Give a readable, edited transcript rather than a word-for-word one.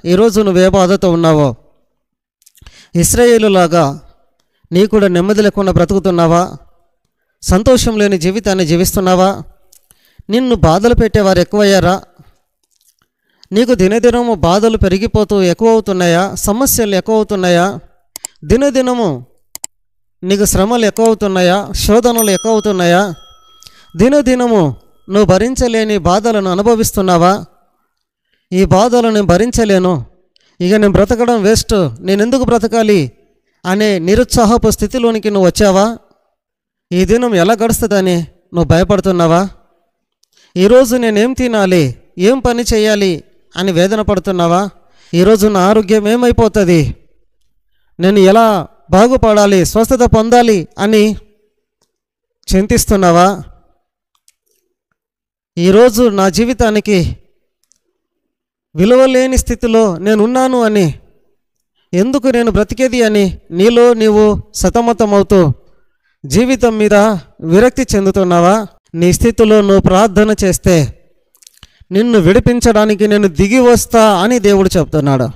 ఈరోజు నువ్వే బాధతో ఉన్నావో, ఇశ్రాయేలులాగా నీ కూడా నెమ్మది లేకుండా బ్రతుకుతున్నావా? సంతోషం లేని జీవితాన్ని జీవిస్తున్నావా? నిన్ను బాధలు పెట్టేవారు ఎక్కువయ్యారా? నీకు దినదినము బాధలు పెరిగిపోతూ ఎక్కువ అవుతున్నాయా? సమస్యలు ఎక్కువ అవుతున్నాయా? దినదినము నీకు శ్రమలు ఎక్కువ అవుతున్నాయా? శోధనలు ఎక్కువ అవుతున్నాయా? దినదినము నువ్వు భరించలేని బాధలను అనుభవిస్తున్నావా? ఈ బాధలను నేను భరించలేను, ఇక నేను బ్రతకడం వేస్ట్, నేను ఎందుకు బ్రతకాలి అనే నిరుత్సాహపు స్థితిలోనికి నువ్వు వచ్చావా? ఈ దినం ఎలా గడుస్తుందని నువ్వు భయపడుతున్నావా? ఈరోజు నేనేం తినాలి, ఏం పని చేయాలి అని వేదన పడుతున్నావా? ఈరోజు నా ఆరోగ్యం ఏమైపోతుంది, నేను ఎలా బాగుపడాలి, స్వస్థత పొందాలి అని చింతిస్తున్నావా? ఈరోజు నా జీవితానికి విలువలేని స్థితిలో నేనున్నాను అని, ఎందుకు నేను బ్రతికేది అని నీలో నీవు సతమతమవుతూ జీవితం మీద విరక్తి చెందుతున్నావా? నీ స్థితిలో నువ్వు ప్రార్థన చేస్తే నిన్ను విడిపించడానికి నేను దిగి వస్తా అని దేవుడు చెప్తున్నాడు.